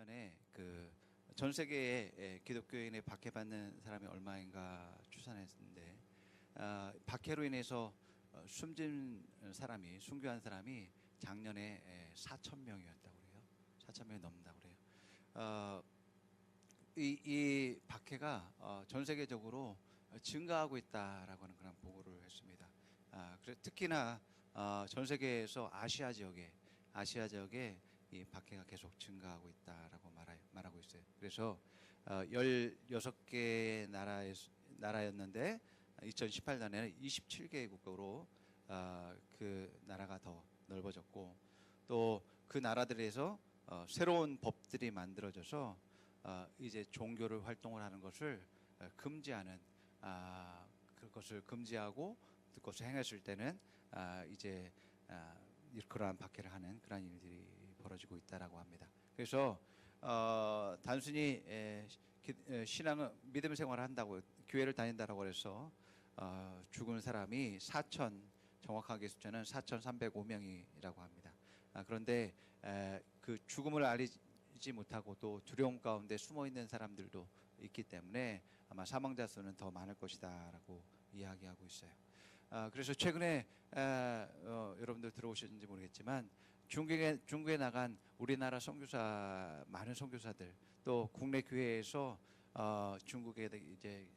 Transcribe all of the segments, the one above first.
2018년에 그 전 세계의 기독교인의 박해받는 사람이 얼마인가 추산했는데 박해로 인해서 숨진 사람이 순교한 사람이 작년에 4천 명이었다고 그래요. 4천 명이 넘는다고 그래요. 이 박해가 전 세계적으로 증가하고 있다라고 하는 그런 보고를 했습니다. 그래서 특히나 전 세계에서 아시아 지역에 이 박해가 계속 증가하고 있다라고 말하고 있어요. 그래서 16개 나라였는데 2018년에는 27개의 국가로 그 나라가 더 넓어졌고 또 그 나라들에서 새로운 법들이 만들어져서 이제 종교를 활동을 하는 것을 금지하는 그것을 금지하고 그것을 행했을 때는 이제 그러한 박해를 하는 그런 일들이 벌어지고 있다라고 합니다. 그래서 단순히 신앙을 믿음 생활을 한다고 교회를 다닌다라고 해서 죽은 사람이 정확하게 숫자는 4,305명이라고 합니다. 그런데 그 죽음을 알리지 못하고 또 두려움 가운데 숨어 있는 사람들도 있기 때문에 아마 사망자 수는 더 많을 것이다라고 이야기하고 있어요. 그래서 최근에 여러분들 들어오셨는지 모르겠지만 중국에 나간 우리나라 많은 선교사들 또 국내 교회에서 중국에 이제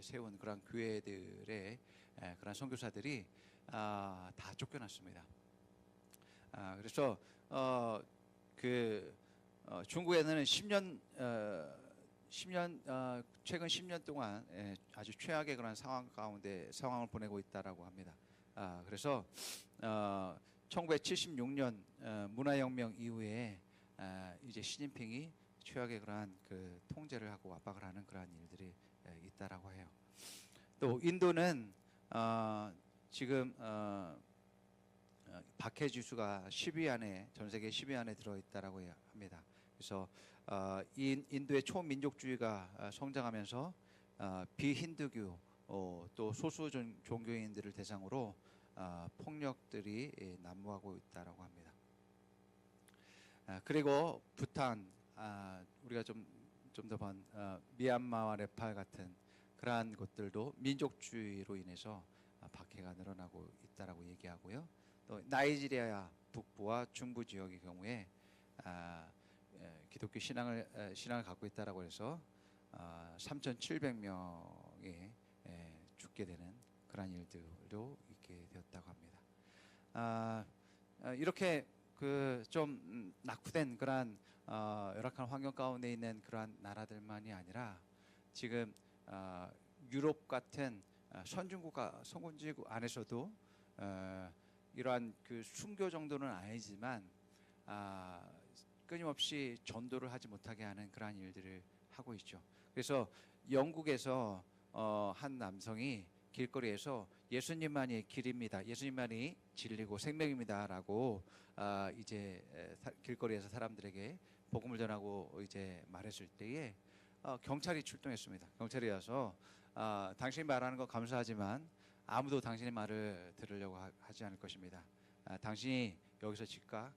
세운 그런 교회들의 그런 선교사들이 다 쫓겨났습니다. 그래서 중국에는 10년 최근 10년 동안 아주 최악의 그런 상황 가운데 상황을 보내고 있다라고 합니다. 그래서 1976년 문화혁명 이후에 이제 시진핑이 최악의 그러한 그 통제를 하고 압박을 하는 그러한 일들이 있다라고 해요. 또 인도는 지금 박해 지수가 10위 안에 전 세계 10위 안에 들어 있다라고 합니다. 그래서 인도의 초민족주의가 성장하면서 비힌두교 또 소수 종교인들을 대상으로 폭력들이 난무하고 있다라고 합니다. 그리고 부탄 우리가 좀 더 본 미얀마와 네팔 같은 그러한 곳들도 민족주의로 인해서 박해가 늘어나고 있다라고 얘기하고요. 또 나이지리아 북부와 중부 지역의 경우에 기독교 신앙을 갖고 있다라고 해서 3,700명이 죽게 되는 그런 일들도 있게 되었다고 합니다. 이렇게 그 좀 낙후된 그러한 열악한 환경 가운데 있는 그러한 나라들만이 아니라 지금 유럽 같은 선진국 안에서도 이러한 그 순교 정도는 아니지만 끊임없이 전도를 하지 못하게 하는 그러한 일들을 하고 있죠. 그래서 영국에서 한 남성이 길거리에서 예수님만이 길입니다. 예수님만이 진리고 생명입니다라고 이제 길거리에서 사람들에게 복음을 전하고 이제 말했을 때에 경찰이 출동했습니다. 경찰이 와서 당신이 말하는 거 감사하지만 아무도 당신의 말을 들으려고 하지 않을 것입니다. 당신이 여기서 즉각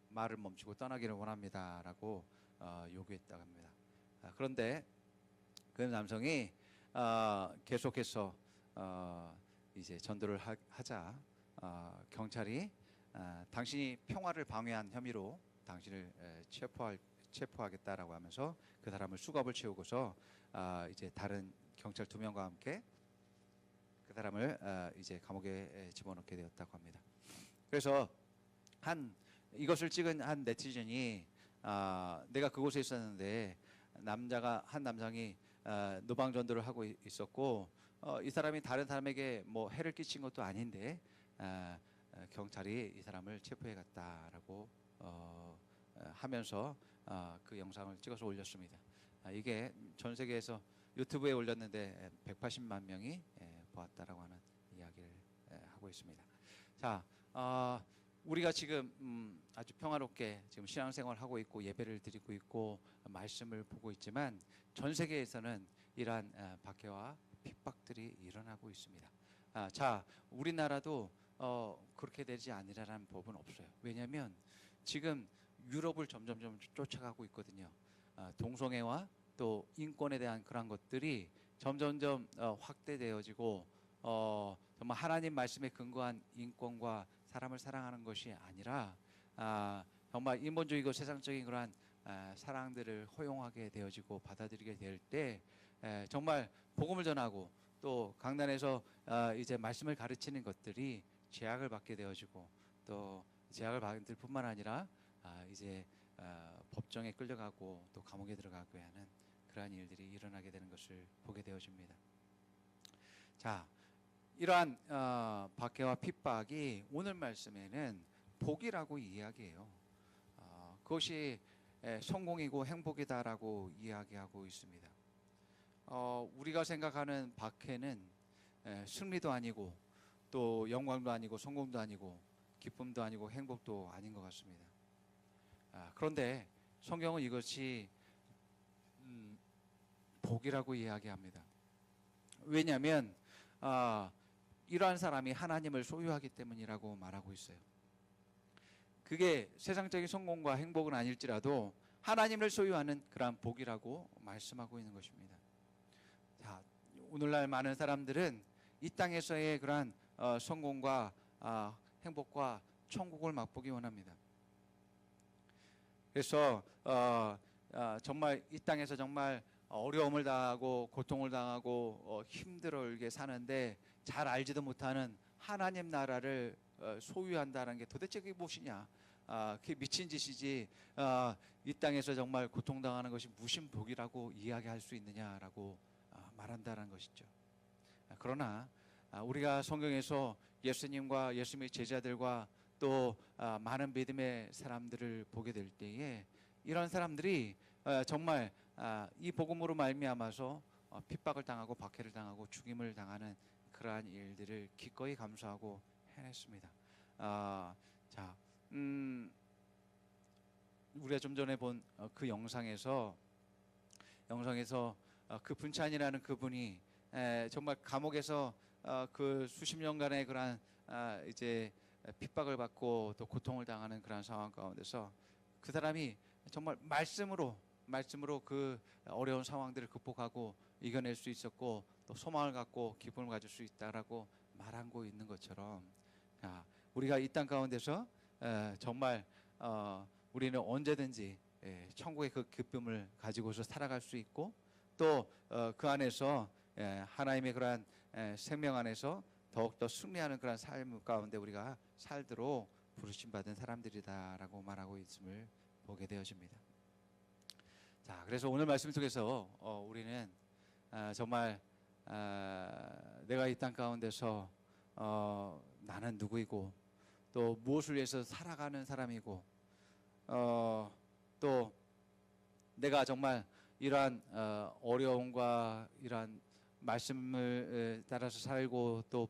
말을 멈추고 떠나기를 원합니다라고 요구했다고 합니다. 그런데 그 남성이 계속해서 이제 전도를 하자 경찰이 당신이 평화를 방해한 혐의로 당신을 체포하겠다라고 하면서 그 사람을 수갑을 채우고서 이제 다른 경찰 2명과 함께 그 사람을 이제 감옥에 집어넣게 되었다고 합니다. 그래서 이것을 찍은 한 네티즌이 내가 그곳에 있었는데 한 남성이 노방 전도를 하고 있었고 이 사람이 다른 사람에게 뭐 해를 끼친 것도 아닌데 경찰이 이 사람을 체포해 갔다라고 하면서 그 영상을 찍어서 올렸습니다. 이게 전 세계에서 유튜브에 올렸는데 180만 명이 보았다라고 하는 이야기를 하고 있습니다. 자, 우리가 지금 아주 평화롭게 지금 신앙생활을 하고 있고 예배를 드리고 있고 말씀을 보고 있지만 전 세계에서는 이러한 박해와 핍박들이 일어나고 있습니다. 자, 우리나라도 그렇게 되지 않으라는 법은 없어요. 왜냐하면 지금 유럽을 점점점 쫓아가고 있거든요. 동성애와 또 인권에 대한 그런 것들이 점점점 확대되어지고 정말 하나님 말씀에 근거한 인권과 사람을 사랑하는 것이 아니라 정말 인본주의고 세상적인 그러한 사랑들을 허용하게 되어지고 받아들이게 될 때 정말 복음을 전하고 또 강단에서 이제 말씀을 가르치는 것들이 제약을 받게 되어지고 또 제약을 받을 뿐만 아니라 이제 법정에 끌려가고 또 감옥에 들어가고 하는 그러한 일들이 일어나게 되는 것을 보게 되어집니다. 자, 이러한 박해와 핍박이 오늘 말씀에는 복이라고 이야기해요. 그것이 성공이고 행복이다라고 이야기하고 있습니다. 우리가 생각하는 박해는 승리도 아니고 또 영광도 아니고 성공도 아니고 기쁨도 아니고 행복도 아닌 것 같습니다. 그런데 성경은 이것이 복이라고 이야기합니다. 왜냐하면 이러한 사람이 하나님을 소유하기 때문이라고 말하고 있어요. 그게 세상적인 성공과 행복은 아닐지라도 하나님을 소유하는 그러한 복이라고 말씀하고 있는 것입니다. 자, 오늘날 많은 사람들은 이 땅에서의 그러한 성공과 행복과 천국을 맛보기 원합니다. 그래서 정말 이 땅에서 정말 어려움을 당하고 고통을 당하고 힘들게 사는데 잘 알지도 못하는 하나님 나라를 소유한다는 게 도대체 그게 무엇이냐? 그게 미친 짓이지. 이 땅에서 정말 고통당하는 것이 무슨 복이라고 이야기할 수 있느냐라고 말한다는 것이죠. 그러나 우리가 성경에서 예수님과 예수님의 제자들과 또 많은 믿음의 사람들을 보게 될 때에 이런 사람들이 정말 이 복음으로 말미암아서 핍박을 당하고 박해를 당하고 죽임을 당하는 그러한 일들을 기꺼이 감수하고 해냈습니다. 자, 우리가 좀 전에 본 그 영상에서 그 분찬이라는 그분이 정말 감옥에서 그 수십 년간의 그러한 이제 핍박을 받고 또 고통을 당하는 그런 상황 가운데서 그 사람이 정말 말씀으로 그 어려운 상황들을 극복하고 이겨낼 수 있었고 또 소망을 갖고 기쁨을 가질 수 있다라고 말하고 있는 것처럼 우리가 이 땅 가운데서 정말 우리는 언제든지 천국의 그 기쁨을 가지고서 살아갈 수 있고 또 그 안에서 하나님의 그러한 생명 안에서 더욱더 승리하는 그런 삶 가운데 우리가 살도록 부르심 받은 사람들이다라고 말하고 있음을 보게 되어집니다. 자, 그래서 오늘 말씀 속에서 우리는 정말 내가 이 땅 가운데서 나는 누구이고 또 무엇을 위해서 살아가는 사람이고 또 내가 정말 이러한 어려움과 이러한 말씀을 따라서 살고 또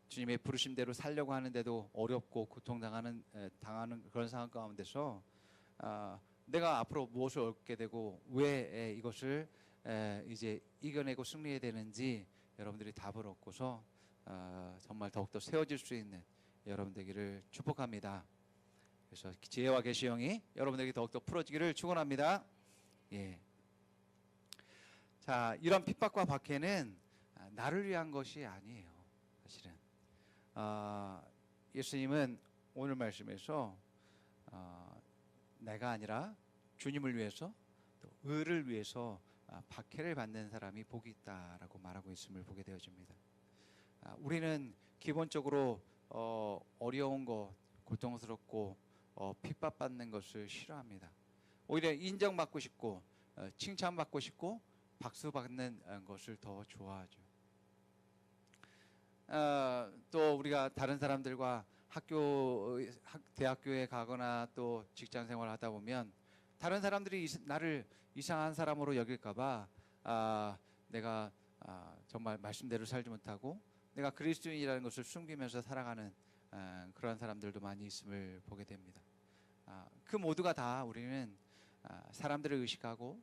주님의 부르심대로 살려고 하는데도 어렵고 고통당하는 그런 상황 가운데서 내가 앞으로 무엇을 얻게 되고 왜 이것을 이제 이겨내고 승리해야 되는지 여러분들이 답을 얻고서 정말 더욱더 세워질 수 있는 여러분 되기를 축복합니다. 그래서 지혜와 계시 영이 여러분에게 더욱더 풀어지기를 축원합니다. 예. 자, 이런 핍박과 박해는 나를 위한 것이 아니에요. 사실은 예수님은 오늘 말씀에서 내가 아니라 주님을 위해서 또 의를 위해서 박해를 받는 사람이 복이 있다라고 말하고 있음을 보게 되어집니다. 우리는 기본적으로 어려운 것, 고통스럽고 핍박받는 것을 싫어합니다. 오히려 인정받고 싶고 칭찬받고 싶고 박수받는 것을 더 좋아하죠. 또 우리가 다른 사람들과 대학교에 가거나 또 직장 생활을 하다 보면 다른 사람들이 나를 이상한 사람으로 여길까봐 내가 정말 말씀대로 살지 못하고 내가 그리스도인이라는 것을 숨기면서 살아가는 그러한 사람들도 많이 있음을 보게 됩니다. 그 모두가 다 우리는 사람들을 의식하고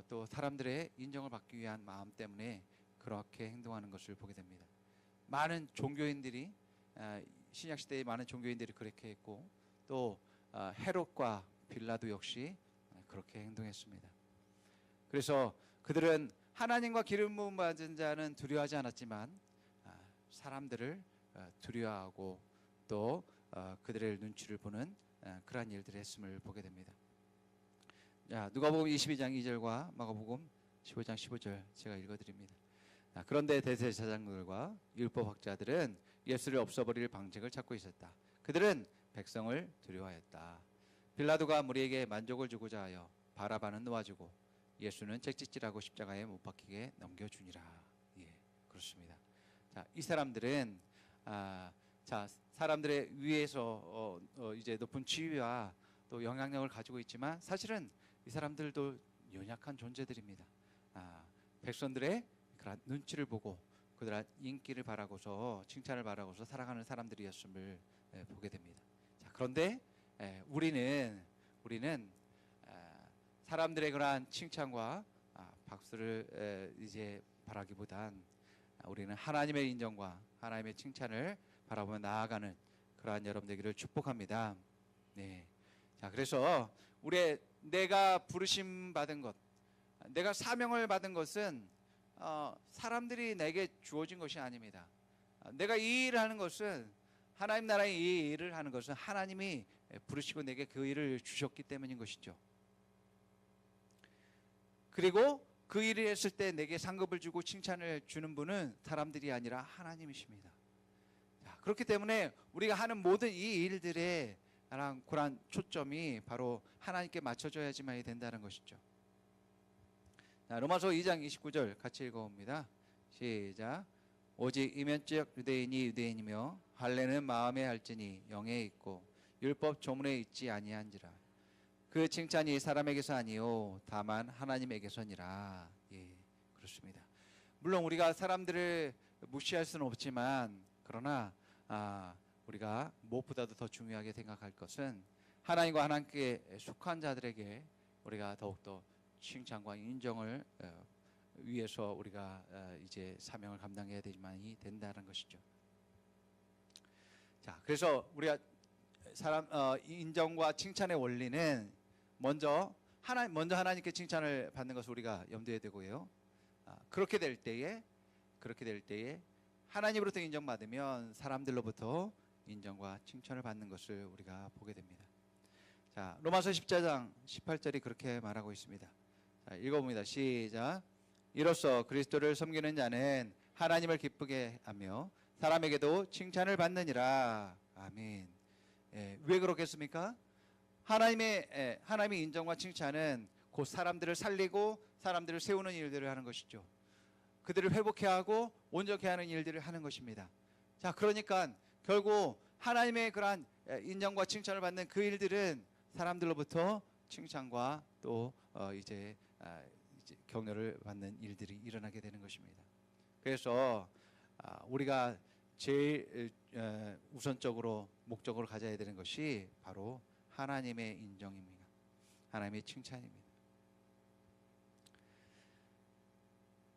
또 사람들의 인정을 받기 위한 마음 때문에 그렇게 행동하는 것을 보게 됩니다. 많은 종교인들이 신약시대의 많은 종교인들이 그렇게 했고 또 헤롯과 빌라도 역시 그렇게 행동했습니다. 그래서 그들은 하나님과 기름 부음 받은 자는 두려워하지 않았지만 사람들을 두려워하고 또 그들의 눈치를 보는 그러한 일들을 했음을 보게 됩니다. 자, 누가복음 22장 2절과 마가복음 15장 15절 제가 읽어드립니다. 그런데 대제사장들과 율법학자들은 예수를 없애버릴 방책을 찾고 있었다. 그들은 백성을 두려워했다. 빌라도가 무리에게 만족을 주고자 하여 바라바는 놓아주고 예수는 채찍질하고 십자가에 못 박히게 넘겨주니라. 예, 그렇습니다. 자, 이 사람들은 사람들의 위에서 이제 높은 지위와 또 영향력을 가지고 있지만 사실은 이 사람들도 연약한 존재들입니다. 백성들의 그런 눈치를 보고 그들의 인기를 바라고서 칭찬을 바라고서 살아가는 사람들이었음을 보게 됩니다. 자, 그런데 우리는 사람들의 그러한 칭찬과 박수를 이제 바라기보단 우리는 하나님의 인정과 하나님의 칭찬을 바라보며 나아가는 그러한 여러분 되기를 축복합니다. 네. 자, 그래서 내가 부르심 받은 것, 내가 사명을 받은 것은 사람들이 내게 주어진 것이 아닙니다. 내가 이 일을 하는 것은 하나님 나라의 이 일을 하는 것은 하나님이 부르시고 내게 그 일을 주셨기 때문인 것이죠. 그리고 그 일을 했을 때 내게 상급을 주고 칭찬을 주는 분은 사람들이 아니라 하나님이십니다. 자, 그렇기 때문에 우리가 하는 모든 이 일들의 그런 초점이 바로 하나님께 맞춰져야지만이 된다는 것이죠. 자, 로마서 2장 29절 같이 읽어봅니다. 시작. 오직 이면적 유대인이 유대인이며 할례는 마음에 할지니 영에 있고 율법 조문에 있지 아니한지라. 그 칭찬이 사람에게서 아니요 다만 하나님에게서니라. 예, 그렇습니다. 물론 우리가 사람들을 무시할 수는 없지만 그러나 우리가 무엇보다도 더 중요하게 생각할 것은 하나님과 하나님께 속한 자들에게 우리가 더욱더 칭찬과 인정을 위해서 우리가 이제 사명을 감당해야 되지만이 된다는 것이죠. 자, 그래서 우리가 인정과 칭찬의 원리는 먼저 하나님께 칭찬을 받는 것을 우리가 염두에 두고요. 그렇게 될 때에 하나님으로부터 인정받으면 사람들로부터 인정과 칭찬을 받는 것을 우리가 보게 됩니다. 자, 로마서 14장 18절이 그렇게 말하고 있습니다. 자, 읽어봅니다. 시작. 이로써 그리스도를 섬기는 자는 하나님을 기쁘게 하며 사람에게도 칭찬을 받느니라. 아멘. 왜 그렇겠습니까? 하나님의 인정과 칭찬은 곧 사람들을 살리고 사람들을 세우는 일들을 하는 것이죠. 그들을 회복해 하고 온전케 하는 일들을 하는 것입니다. 자, 그러니까 결국 하나님의 그러한 인정과 칭찬을 받는 그 일들은 사람들로부터 칭찬과 또 이제 격려를 받는 일들이 일어나게 되는 것입니다. 그래서 우리가 제일 우선적으로 목적으로 가져야 되는 것이 바로 하나님의 인정입니다. 하나님의 칭찬입니다.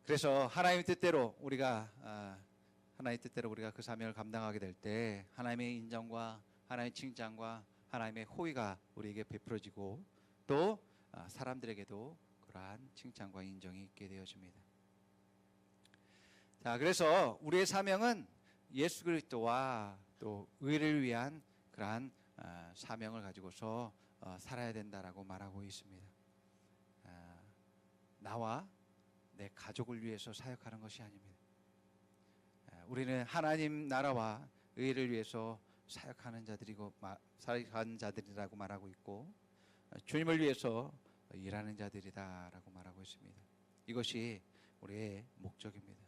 그래서 하나님의 뜻대로 우리가 그 사명을 감당하게 될 때 하나님의 인정과 하나님의 칭찬과 하나님의 호의가 우리에게 베풀어지고 또 사람들에게도 그러한 칭찬과 인정이 있게 되어집니다. 자, 그래서 우리의 사명은 예수 그리스도와 또 의를 위한 그러한 사명을 가지고서 살아야 된다라고 말하고 있습니다. 나와 내 가족을 위해서 사역하는 것이 아닙니다. 우리는 하나님 나라와 의를 위해서 사역하는 자들이라고 말하고 있고 주님을 위해서 일하는 자들이다라고 말하고 있습니다. 이것이 우리의 목적입니다.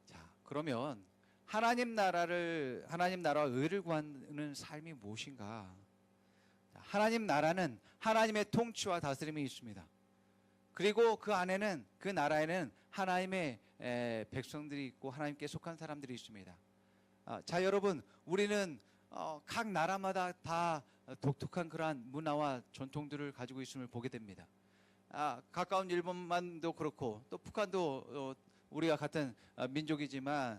자, 그러면 하나님 나라와 의를 구하는 삶이 무엇인가? 하나님 나라는 하나님의 통치와 다스림이 있습니다. 그리고 그 나라에는 하나님의 백성들이 있고 하나님께 속한 사람들이 있습니다. 자, 여러분, 우리는 각 나라마다 다 독특한 그러한 문화와 전통들을 가지고 있음을 보게 됩니다. 가까운 일본만도 그렇고 또 북한도 우리가 같은 민족이지만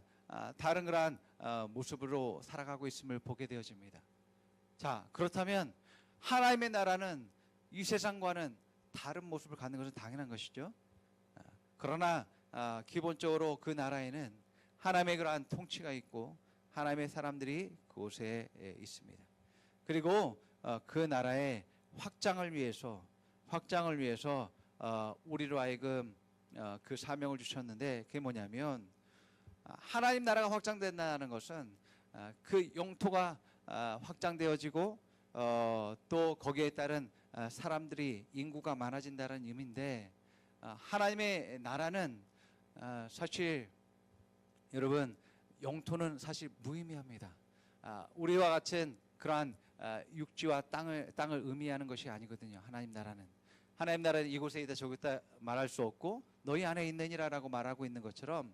다른 그러한 모습으로 살아가고 있음을 보게 되어집니다. 자, 그렇다면 하나님의 나라는 이 세상과는 다른 모습을 갖는 것은 당연한 것이죠. 그러나 기본적으로 그 나라에는 하나님의 그러한 통치가 있고 하나님의 사람들이 그곳에 있습니다. 그리고 그 나라의 확장을 위해서 우리로 하여금 그 사명을 주셨는데, 그게 뭐냐면 하나님 나라가 확장된다는 것은 그 영토가 확장되어지고 또 거기에 따른 사람들이 인구가 많아진다는 의미인데, 하나님의 나라는 사실 여러분 영토는 사실 무의미합니다. 우리와 같은 그러한 육지와 땅을 의미하는 것이 아니거든요. 하나님 나라는 이곳에 있다 저곳 있다 말할 수 없고 너희 안에 있느니라라고 말하고 있는 것처럼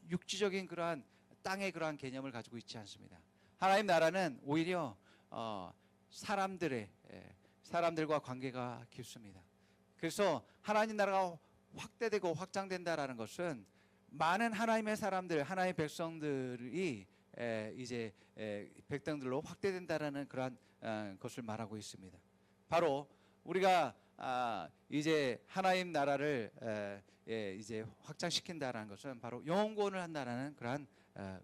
육지적인 그러한 땅의 그러한 개념을 가지고 있지 않습니다. 하나님 나라는 오히려 사람들과 관계가 깊습니다. 그래서 하나님 나라가 확대되고 확장된다라는 것은 많은 하나님의 사람들, 하나님의 백성들이 이제 백성들로 확대된다라는 그러한 것을 말하고 있습니다. 바로 우리가 이제 하나님 나라를 이제 확장시킨다라는 것은 바로 영원권을 한다라는 그러한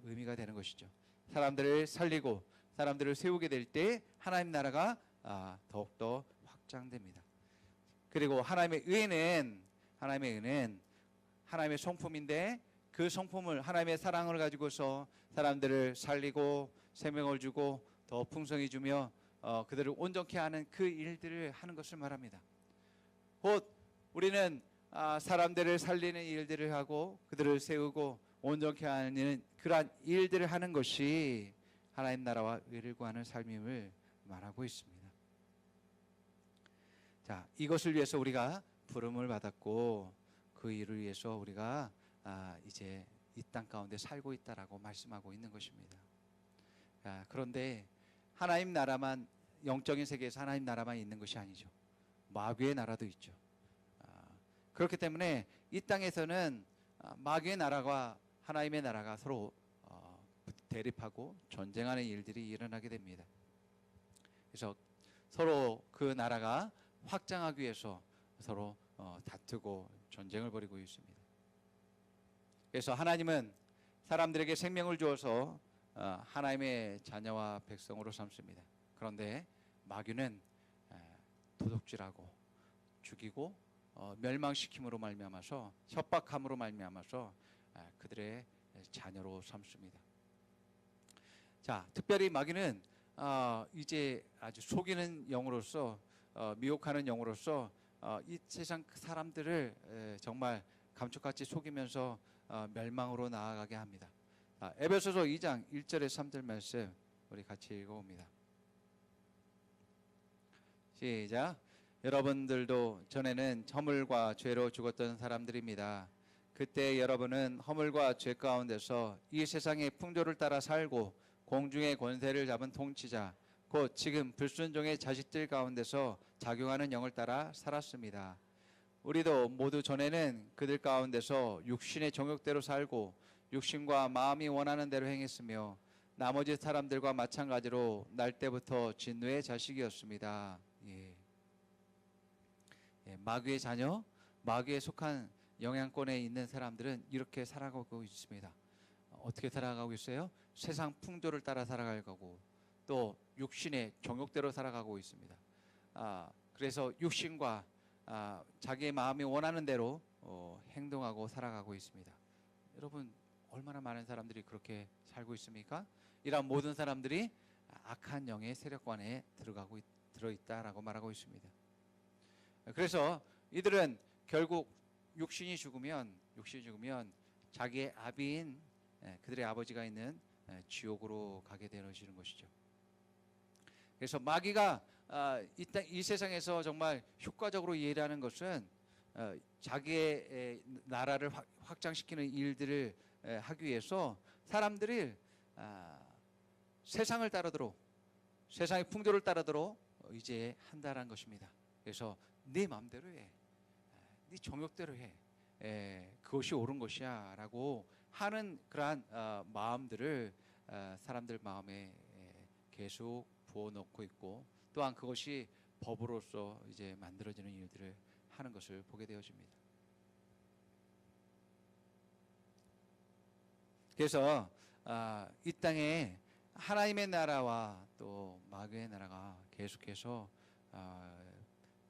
의미가 되는 것이죠. 사람들을 살리고 사람들을 세우게 될 때 하나님 나라가 더욱더 확장됩니다. 그리고 하나님의 의는 하나님의 성품인데, 그 성품을 하나님의 사랑을 가지고서 사람들을 살리고 생명을 주고 더 풍성히 주며 그들을 온전케 하는 그 일들을 하는 것을 말합니다. 곧 우리는 사람들을 살리는 일들을 하고 그들을 세우고 온전케 하는 그러한 일들을 하는 것이 하나님 나라와 의를 구하는 삶임을 말하고 있습니다. 자, 이것을 위해서 우리가 부름을 받았고 그 일을 위해서 우리가 이제 이 땅 가운데 살고 있다라고 말씀하고 있는 것입니다. 그런데 하나님 나라만, 영적인 세계에서 하나님 나라만 있는 것이 아니죠. 마귀의 나라도 있죠. 그렇기 때문에 이 땅에서는 마귀의 나라와 하나님의 나라가 서로 대립하고 전쟁하는 일들이 일어나게 됩니다. 그래서 서로 그 나라가 확장하기 위해서 서로 다투고 전쟁을 벌이고 있습니다. 그래서 하나님은 사람들에게 생명을 주어서 하나님의 자녀와 백성으로 삼습니다. 그런데 마귀는 도둑질하고 죽이고 멸망시킴으로 말미암아서, 협박함으로 말미암아서 그들의 자녀로 삼습니다. 자, 특별히 마귀는 이제 아주 속이는 영으로서, 미혹하는 영으로서 이 세상 사람들을 정말 감쪽같이 속이면서 멸망으로 나아가게 합니다. 에베소서 2장 1절에 3절 말씀 우리 같이 읽어봅니다. 시작. 여러분들도 전에는 허물과 죄로 죽었던 사람들입니다. 그때 여러분은 허물과 죄 가운데서 이 세상의 풍조를 따라 살고 공중의 권세를 잡은 통치자, 곧 지금 불순종의 자식들 가운데서 작용하는 영을 따라 살았습니다. 우리도 모두 전에는 그들 가운데서 육신의 정욕대로 살고 육신과 마음이 원하는 대로 행했으며 나머지 사람들과 마찬가지로 날 때부터 진노의 자식이었습니다. 마귀의 자녀, 마귀에 속한 영향권에 있는 사람들은 이렇게 살아가고 있습니다. 어떻게 살아가고 있어요? 세상 풍조를 따라 살아가고 또 육신의 정욕대로 살아가고 있습니다. 그래서 육신과 자기의 마음이 원하는 대로 행동하고 살아가고 있습니다. 여러분, 얼마나 많은 사람들이 그렇게 살고 있습니까? 이런 모든 사람들이 악한 영의 세력관에 들어있다라고 말하고 있습니다. 그래서 이들은 결국 육신이 죽으면 자기의 아비인 그들의 아버지가 있는 지옥으로 가게 되어지는 것이죠. 그래서 마귀가 이 세상에서 정말 효과적으로 일하는 것은 자기의 나라를 확장시키는 일들을 하기 위해서 사람들이 세상을 따르도록, 세상의 풍조를 따르도록 이제 한다는 것입니다. 그래서 네 마음대로 해, 네 정욕대로 해, 그것이 옳은 것이야 라고 하는 그러한 마음들을 사람들 마음에 계속 부어 넣고 있고, 또한 그것이 법으로서 이제 만들어지는 일들을 하는 것을 보게 되어집니다. 그래서 이 땅에 하나님의 나라와 또 마귀의 나라가 계속해서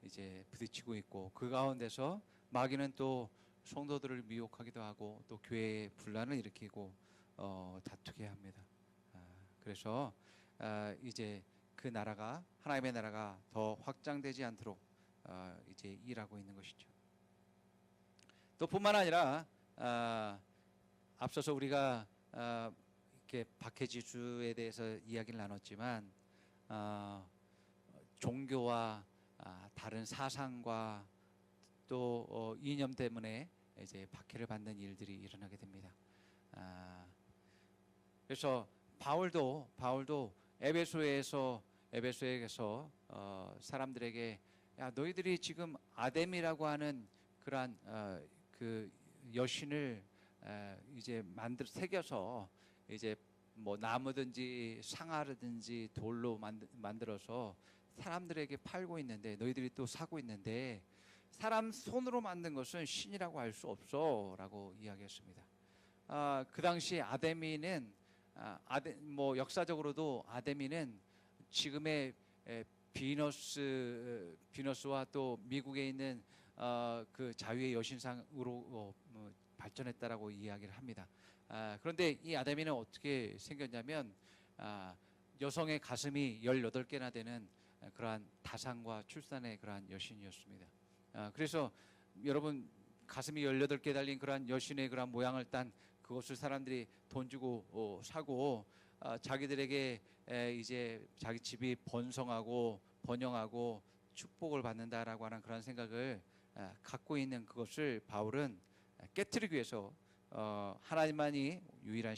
이제 부딪히고 있고, 그 가운데서 마귀는 또 성도들을 미혹하기도 하고 또 교회에 분란을 일으키고 다투게 합니다. 그래서 이제 그 나라가, 하나님의 나라가 더 확장되지 않도록 이제 일하고 있는 것이죠. 또 뿐만 아니라 앞서서 우리가 이렇게 박해지수에 대해서 이야기를 나눴지만, 종교와 다른 사상과 또 이념 때문에 이제 박해를 받는 일들이 일어나게 됩니다. 그래서 바울도 에베소에서 사람들에게, 야, 너희들이 지금 아뎀이라고 하는 그러한 그 여신을 이제 새겨서 이제 뭐 나무든지 상아르든지 돌로 만들어서 사람들에게 팔고 있는데, 너희들이 또 사고 있는데, 사람 손으로 만든 것은 신이라고 할 수 없어라고 이야기했습니다. 그 당시 아데미는 뭐 역사적으로도 아데미는 지금의 비너스와 또 미국에 있는 그 자유의 여신상으로 발전했다라고 이야기를 합니다. 그런데 이 아데미는 어떻게 생겼냐면, 여성의 가슴이 18개나 되는 그러한 다산과 출산의 그러한 여신이었습니다. 그래서 여러분, 가슴이 18개 달린 그러한 여신의 그러한 모양을 딴 그것을 사람들이 돈 주고 사고, 자기들에게 이제 자기 집이 번성하고 번영하고 축복을 받는다라고 하는 그런 생각을 갖고 있는 그것을 바울은 깨트리기 위해서 하나님만이 유일한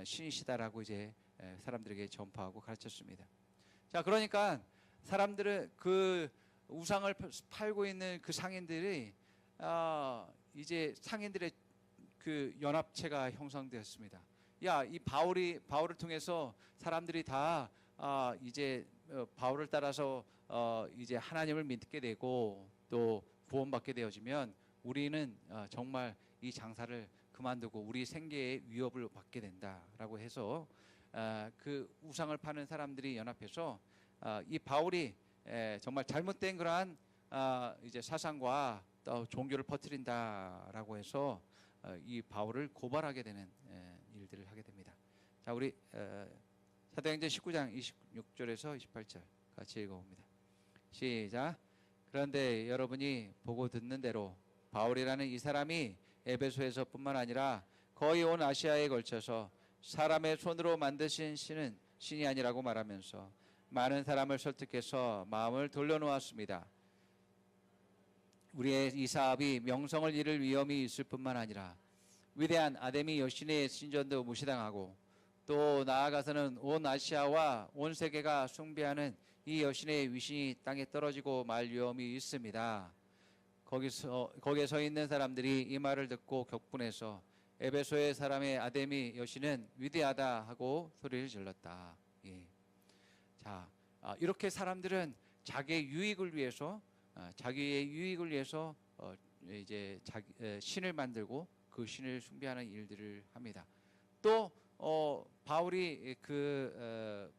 신이시다라고 이제 사람들에게 전파하고 가르쳤습니다. 자, 그러니까 사람들은 그 우상을 팔고 있는 그 상인들이 이제 상인들의 그 연합체가 형성되었습니다. 야, 이 바울을 통해서 사람들이 다 이제 바울을 따라서 이제 하나님을 믿게 되고 또 구원받게 되어지면 우리는 정말 이 장사를 그만두고 우리 생계에 위협을 받게 된다라고 해서 그 우상을 파는 사람들이 연합해서 이 바울이 정말 잘못된 그러한 이제 사상과 또 종교를 퍼뜨린다라고 해서 이 바울을 고발하게 되는 일들을 하게 됩니다. 자, 우리 사도행전 19장 26절에서 28절 같이 읽어봅니다. 시작. 그런데 여러분이 보고 듣는 대로 바울이라는 이 사람이 에베소에서뿐만 아니라 거의 온 아시아에 걸쳐서 사람의 손으로 만드신 신은 신이 아니라고 말하면서 많은 사람을 설득해서 마음을 돌려놓았습니다. 우리의 이 사업이 명성을 잃을 위험이 있을 뿐만 아니라 위대한 아데미 여신의 신전도 무시당하고 또 나아가서는 온 아시아와 온 세계가 숭배하는 이 여신의 위신이 땅에 떨어지고 말 위험이 있습니다. 거기에 서 있는 사람들이 이 말을 듣고 격분해서 에베소의 사람의 아데미 여신은 위대하다 하고 소리를 질렀다. 예. 자, 이렇게 사람들은 자기의 유익을 위해서 이제 신을 만들고 그 신을 숭배하는 일들을 합니다. 또 바울이 그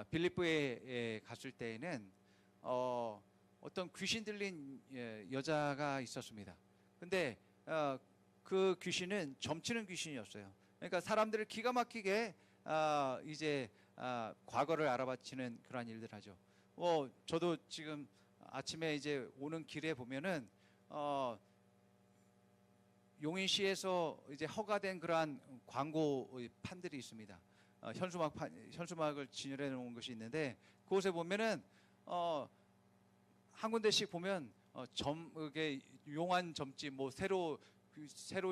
빌립보에 갔을 때에는 어떤 귀신 들린 여자가 있었습니다. 근데 그 귀신은 점치는 귀신이었어요. 그러니까 사람들을 기가 막히게 이제 과거를 알아맞히는 그러한 일들 하죠. 저도 지금 아침에 이제 오는 길에 보면은 용인시에서 이제 허가된 그러한 광고 판들이 있습니다. 현수막을 진열해 놓은 것이 있는데 그곳에 보면은 한 군데씩 보면 이게 용한 점집 뭐 새로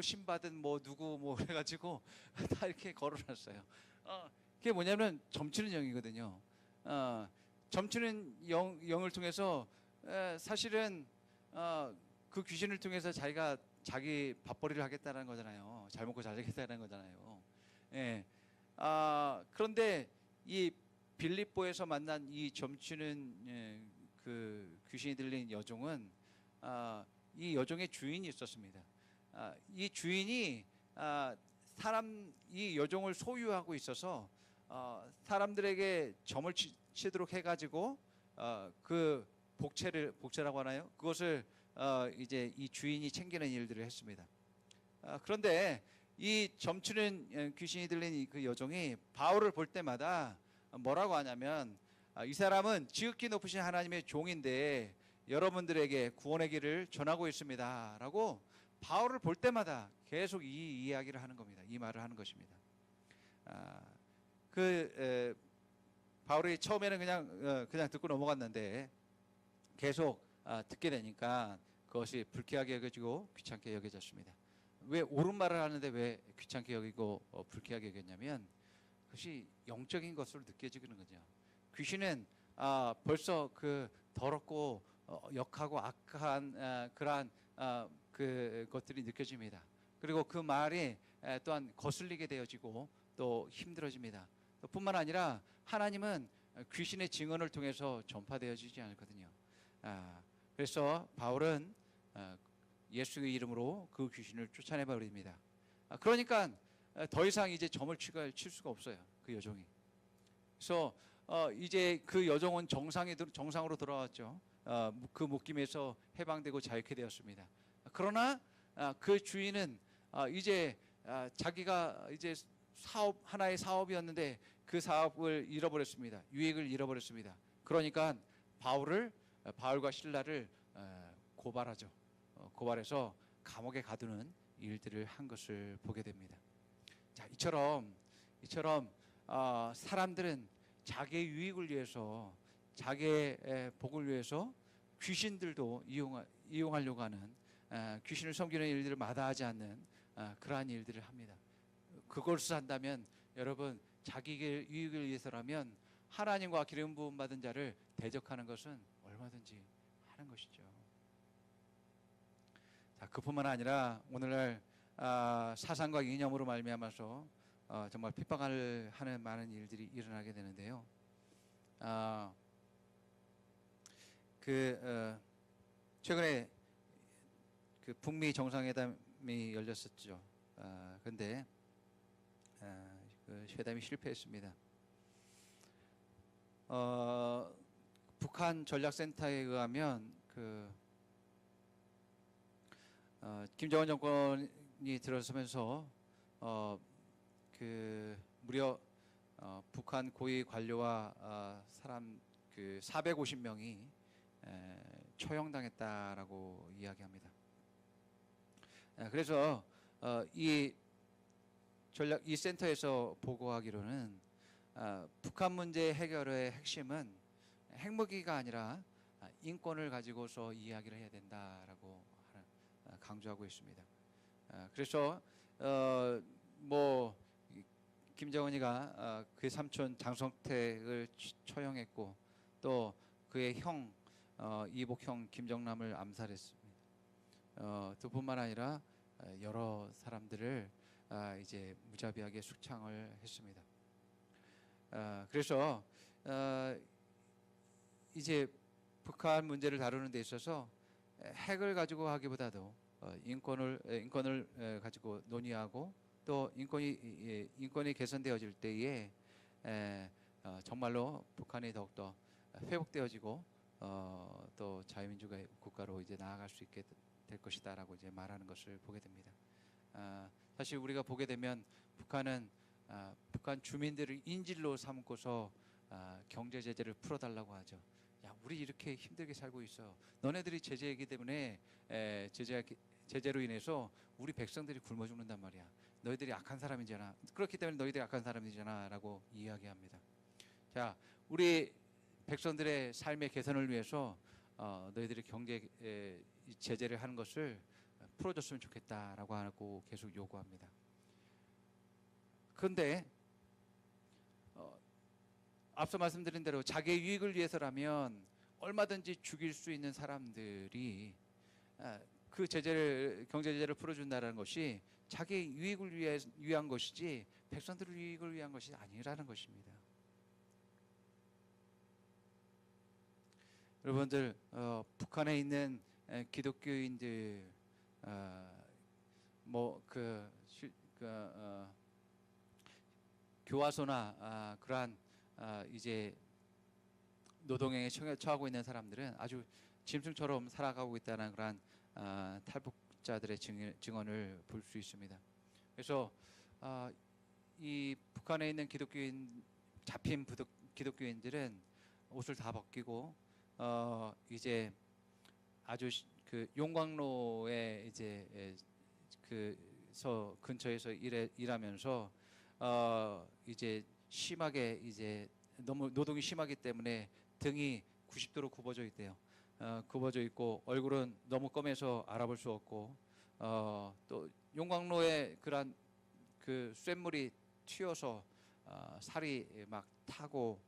신받은 뭐 누구 뭐 그래가지고 다 이렇게 걸어놨어요. 그게 뭐냐면 점치는 영이거든요. 점치는 영을 통해서 사실은 그 귀신을 통해서 자기 밥벌이를 하겠다는 거잖아요. 잘 먹고 잘 살겠다는 거잖아요. 예. 그런데 이 빌립보에서 만난 이 점치는 그 귀신이 들린 여종은 이 여종의 주인이 있었습니다. 이 주인이 이 여종을 소유하고 있어서 사람들에게 점을 치도록 해가지고 그 복채라고 하나요? 그것을 이제 이 주인이 챙기는 일들을 했습니다. 그런데 이 점치는 귀신이 들린 그 여종이 바울을 볼 때마다 뭐라고 하냐면 이 사람은 지극히 높으신 하나님의 종인데 여러분들에게 구원의 길을 전하고 있습니다 라고 바울을 볼 때마다 계속 이 이야기를 하는 겁니다. 이 말을 하는 것입니다. 바울이 처음에는 그냥 듣고 넘어갔는데 계속 듣게 되니까 그것이 불쾌하게 여겨지고 귀찮게 여겨졌습니다. 왜 옳은 말을 하는데 왜 귀찮게 여기고 불쾌하게 여겼냐면 그것이 영적인 것으로 느껴지는 거죠. 귀신은 벌써 그 더럽고 역하고 악한 그러한 그 것들이 느껴집니다. 그리고 그 말이 또한 거슬리게 되어지고 또 힘들어집니다. 또 뿐만 아니라 하나님은 귀신의 증언을 통해서 전파되어지지 않거든요. 그래서 바울은 예수의 이름으로 그 귀신을 쫓아내 버립니다. 그러니까 더 이상 이제 점을 칠 수가 없어요. 그 여종이. 그래서 이제 그 여종은 정상으로 돌아왔죠. 그 묶임에서 해방되고 자유케 되었습니다. 그러나 그 주인은 이제 자기가 이제 하나의 사업이었는데 그 사업을 잃어버렸습니다. 유익을 잃어버렸습니다. 그러니까 바울과 실라를 고발하죠. 고발해서 감옥에 가두는 일들을 한 것을 보게 됩니다. 자, 이처럼 사람들은 자기의 유익을 위해서, 자기의 복을 위해서 귀신들도 이용하려고 하는, 귀신을 섬기는 일들을 마다하지 않는 그러한 일들을 합니다. 그것을 한다면 여러분, 자기의 유익을 위해서라면 하나님과 기름 부음 받은 자를 대적하는 것은 얼마든지 하는 것이죠. 자, 그뿐만 아니라 오늘날 사상과 이념으로 말미암아서 정말 핍박을 하는 많은 일들이 일어나게 되는데요. 최근에 그 북미 정상회담이 열렸었죠. 그런데 그 회담이 실패했습니다. 북한 전략센터에 의하면 김정은 정권이 들어서면서 무려 북한 고위 관료와 사람 450명이 처형당했다라고 이야기합니다. 그래서 이 센터에서 보고하기로는 북한 문제 해결의 핵심은 핵무기가 아니라 인권을 가지고서 이야기를 해야 된다라고 강조하고 있습니다. 그래서 김정은이가 그의 삼촌 장성택을 처형했고 또 그의 형 이복형 김정남을 암살했습니다. 또 뿐만 아니라 여러 사람들을 이제 무자비하게 숙청을 했습니다. 그래서 이제 북한 문제를 다루는 데 있어서 핵을 가지고 하기보다도 인권을 가지고 논의하고 또 인권이 개선되어질 때에 정말로 북한이 더욱더 회복되어지고 또 자유민주주의 국가로 이제 나아갈 수 있게 될 것이다라고 이제 말하는 것을 보게 됩니다. 사실 우리가 보게 되면 북한은 북한 주민들을 인질로 삼고서 경제 제재를 풀어달라고 하죠. 야, 우리 이렇게 힘들게 살고 있어. 너네들이 제재이기 때문에 제재로 인해서 우리 백성들이 굶어 죽는단 말이야. 너희들이 악한 사람이잖아. 그렇기 때문에 너희들이 악한 사람이잖아라고 이야기합니다. 자, 우리 백성들의 삶의 개선을 위해서 너희들이 경제 제재를 하는 것을 풀어줬으면 좋겠다라고 하고 계속 요구합니다. 그런데 앞서 말씀드린 대로 자기의 유익을 위해서라면 얼마든지 죽일 수 있는 사람들이 그 경제 제재를 풀어준다는 것이 자기의 유익을 위한 것이지 백성들의 유익을 위한 것이 아니라는 것입니다. 여러분들 북한에 있는 기독교인들 뭐그 교화소나 그러한 이제 노동행에 처하고 있는 사람들은 아주 짐승처럼 살아가고 있다는 그러한 탈북자들의 증언을 볼 수 있습니다. 그래서 이 북한에 있는 잡힌 기독교인들은 옷을 다 벗기고 이제 아주 그 용광로에 이제 그서 근처에서 일하면서 이제 심하게 이제 너무 노동이 심하기 때문에 등이 90도로 굽어져 있대요. 굽어져 있고 얼굴은 너무 검해서 알아볼 수 없고 또 용광로에 그런 그 쇳물이 튀어서 살이 막 타고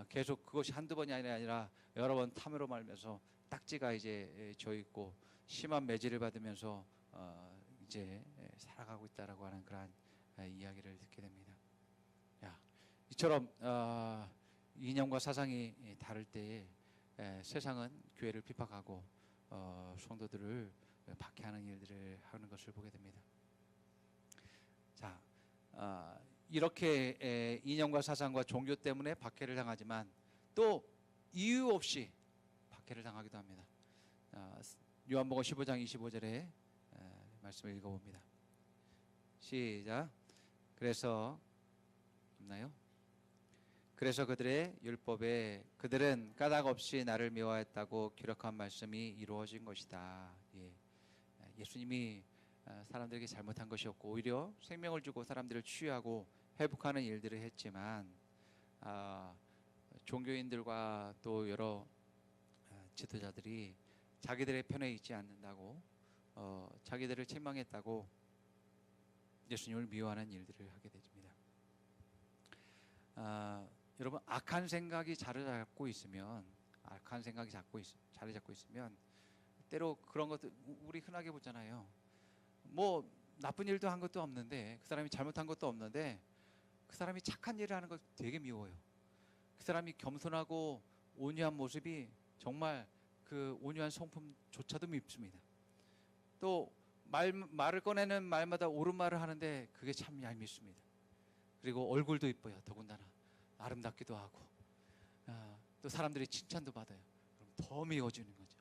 계속 그것이 한두 번이 아니라 여러 번 탐으로 말면서 딱지가 이제 져 있고 심한 매질을 받으면서 이제 살아가고 있다라고 하는 그러한 이야기를 듣게 됩니다. 이처럼 이념과 사상이 다를 때에 세상은 교회를 핍박하고 성도들을 박해하는 일들을 하는 것을 보게 됩니다. 자, 이렇게 이념과 사상과 종교 때문에 박해를 당하지만 또 이유 없이 박해를 당하기도 합니다. 요한복음 15장 25절에 말씀을 읽어봅니다. 시작. 그래서 없나요? 그래서 그들의 율법에 그들은 까닭 없이 나를 미워했다고 기록한 말씀이 이루어진 것이다. 예수님이 사람들에게 잘못한 것이 없고 오히려 생명을 주고 사람들을 치유하고 회복하는 일들을 했지만 종교인들과 또 여러 지도자들이 자기들의 편에 있지 않는다고 자기들을 책망했다고 예수님을 미워하는 일들을 하게 됩니다. 여러분 악한 생각이 자리 잡고 있으면 때로 그런 것들 우리 흔하게 보잖아요. 뭐 나쁜 일도 한 것도 없는데 그 사람이 잘못한 것도 없는데 그 사람이 착한 일을 하는 걸 되게 미워요. 그 사람이 겸손하고 온유한 모습이 정말 그 온유한 성품조차도 밉습니다. 또 말을 꺼내는 말마다 옳은 말을 하는데 그게 참 얄밉습니다. 그리고 얼굴도 이뻐요. 더군다나 아름답기도 하고 또 사람들이 칭찬도 받아요. 그럼 더 미워지는 거죠.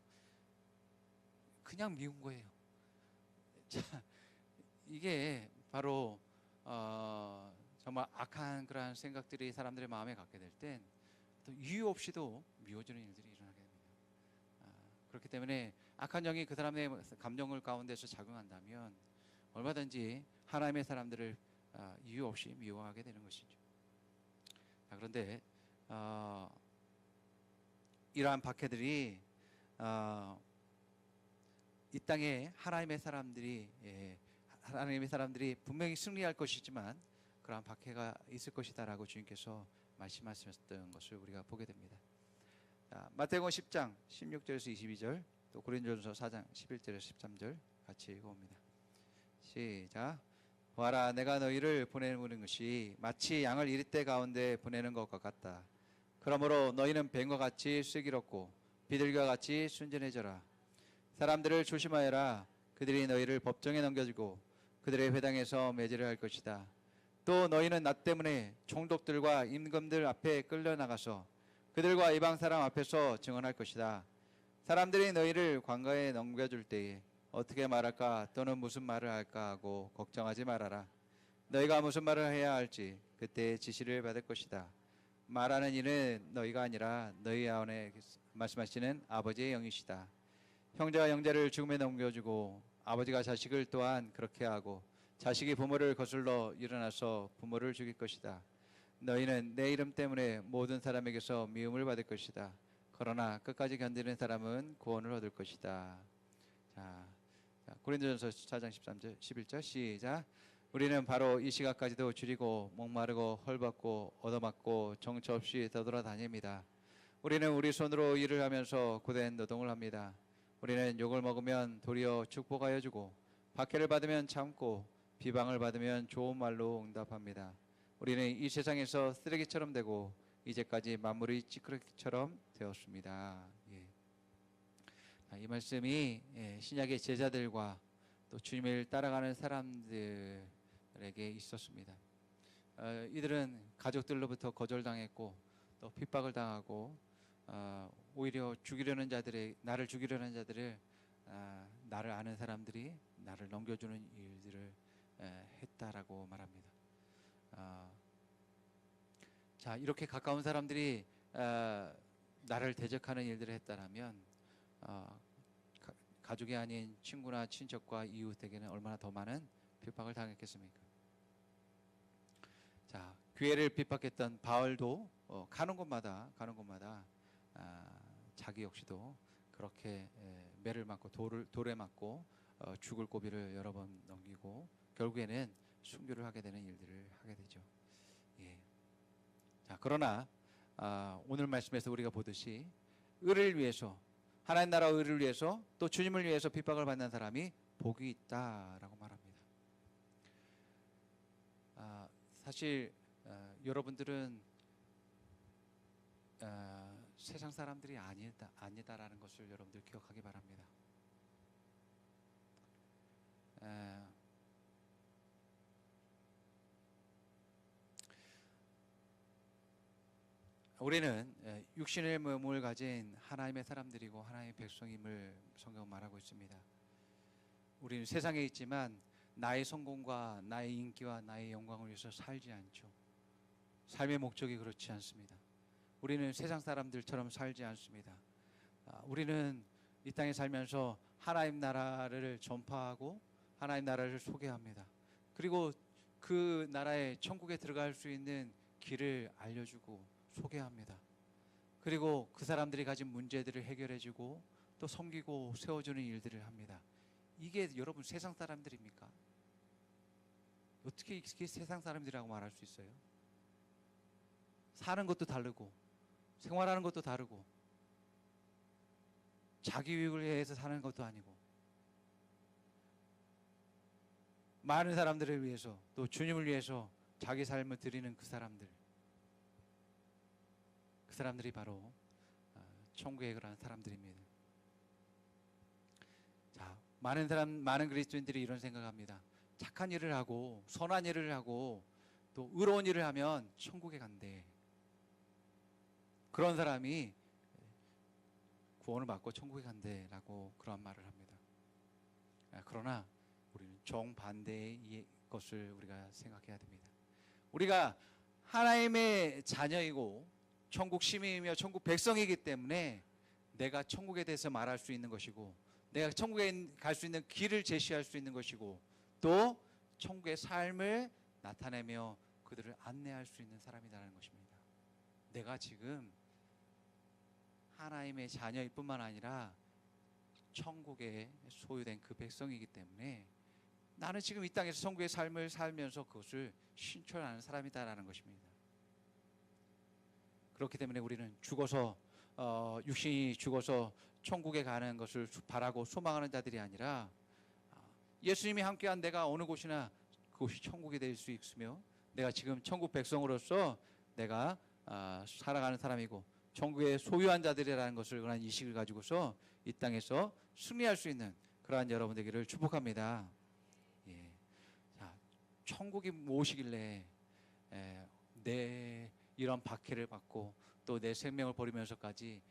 그냥 미운 거예요. 자, 이게 바로 정말 악한 그러한 생각들이 사람들의 마음에 갖게 될 땐 또 이유 없이도 미워지는 일들이 일어나게 됩니다. 그렇기 때문에 악한 영이 그 사람의 감정을 가운데서 작용한다면 얼마든지 하나님의 사람들을 이유 없이 미워하게 되는 것이죠. 그런데 이러한 박해들이 이 땅에 하나님의 사람들이 분명히 승리할 것이지만 그러한 박해가 있을 것이다라고 주님께서 말씀하셨던 것을 우리가 보게 됩니다. 마태복음 10장 16절에서 22절 또 고린도전서 4장 11절에서 13절 같이 읽어봅니다. 시작. 보아라 내가 너희를 보내는 것이 마치 양을 이리떼 가운데 보내는 것과 같다. 그러므로 너희는 뱀과 같이 슬기롭고 비둘기와 같이 순전해져라. 사람들을 조심하여라. 그들이 너희를 법정에 넘겨주고 그들의 회당에서 매질을 할 것이다. 또 너희는 나 때문에 총독들과 임금들 앞에 끌려나가서 그들과 이방 사람 앞에서 증언할 것이다. 사람들이 너희를 관가에 넘겨줄 때에 어떻게 말할까 또는 무슨 말을 할까 하고 걱정하지 말아라. 너희가 무슨 말을 해야 할지 그때 지시를 받을 것이다. 말하는 이는 너희가 아니라 너희 안에 말씀하시는 아버지의 영이시다. 형제가 형제를 죽음에 넘겨주고 아버지가 자식을 또한 그렇게 하고 자식이 부모를 거슬러 일어나서 부모를 죽일 것이다. 너희는 내 이름 때문에 모든 사람에게서 미움을 받을 것이다. 그러나 끝까지 견디는 사람은 구원을 얻을 것이다. 자, 고린도전서 4장 13절 11절 시작. 우리는 바로 이 시각까지도 줄이고 목마르고 헐벗고 얻어맞고 정처 없이 떠돌아다닙니다. 우리는 우리 손으로 일을 하면서 고된 노동을 합니다. 우리는 욕을 먹으면 도리어 축복하여 주고 박해를 받으면 참고 비방을 받으면 좋은 말로 응답합니다. 우리는 이 세상에서 쓰레기처럼 되고 이제까지 만물이 찌끄레기처럼 되었습니다. 이 말씀이 신약의 제자들과 또 주님을 따라가는 사람들에게 있었습니다. 이들은 가족들로부터 거절당했고 또 핍박을 당하고 오히려 나를 죽이려는 자들을 나를 아는 사람들이 나를 넘겨주는 일들을 했다라고 말합니다. 자, 이렇게 가까운 사람들이 나를 대적하는 일들을 했다라면 가족이 아닌 친구나 친척과 이웃에게는 얼마나 더 많은 핍박을 당했겠습니까? 자, 교회를 핍박했던 바울도 가는 곳마다 자기 역시도 그렇게 매를 맞고 돌에 맞고 죽을 고비를 여러 번 넘기고 결국에는 순교를 하게 되는 일들을 하게 되죠. 예. 자, 그러나 오늘 말씀에서 우리가 보듯이 의를 위해서, 하나님 나라 의를 위해서 또 주님을 위해서 핍박을 받는 사람이 복이 있다라고 말합니다. 사실 여러분들은 세상 사람들이 아니다라는 것을 여러분들 기억하기 바랍니다. 우리는 육신의 몸을 가진 하나님의 사람들이고 하나님의 백성임을 성경은 말하고 있습니다. 우리는 세상에 있지만 나의 성공과 나의 인기와 나의 영광을 위해서 살지 않죠. 삶의 목적이 그렇지 않습니다. 우리는 세상 사람들처럼 살지 않습니다. 우리는 이 땅에 살면서 하나님 나라를 전파하고 하나님 나라를 소개합니다. 그리고 그 나라의 천국에 들어갈 수 있는 길을 알려주고 소개합니다. 그리고 그 사람들이 가진 문제들을 해결해주고 또 섬기고 세워주는 일들을 합니다. 이게 여러분 세상 사람들입니까? 어떻게 이게 세상 사람들이라고 말할 수 있어요? 사는 것도 다르고 생활하는 것도 다르고 자기 유익을 위해서 사는 것도 아니고 많은 사람들을 위해서 또 주님을 위해서 자기 삶을 드리는 그 사람들이 바로 천국에 그런 사람들입니다. 자, 많은 그리스도인들이 이런 생각합니다. 착한 일을 하고 선한 일을 하고 또 의로운 일을 하면 천국에 간대. 그런 사람이 구원을 받고 천국에 간대라고 그런 말을 합니다. 그러나 우리는 정반대의 것을 우리가 생각해야 됩니다. 우리가 하나님의 자녀이고 천국 시민이며 천국 백성이기 때문에 내가 천국에 대해서 말할 수 있는 것이고 내가 천국에 갈 수 있는 길을 제시할 수 있는 것이고 또 천국의 삶을 나타내며 그들을 안내할 수 있는 사람이라는 것입니다. 내가 지금 하나님의 자녀일 뿐만 아니라 천국에 소유된 그 백성이기 때문에 나는 지금 이 땅에서 천국의 삶을 살면서 그것을 신천하는 사람이다라는 것입니다. 그렇기 때문에 우리는 죽어서 육신이 죽어서 천국에 가는 것을 바라고 소망하는 자들이 아니라 예수님이 함께한 내가 어느 곳이나 그곳이 천국이 될 수 있으며 내가 지금 천국 백성으로서 내가 살아가는 사람이고 천국의 소유한 자들이라는 것을 그런 인식을 가지고서 이 땅에서 승리할 수 있는 그러한 여러분 되기를 축복합니다. 예. 자, 천국이 무엇이길래 내 이런 박해를 받고 또 내 생명을 버리면서까지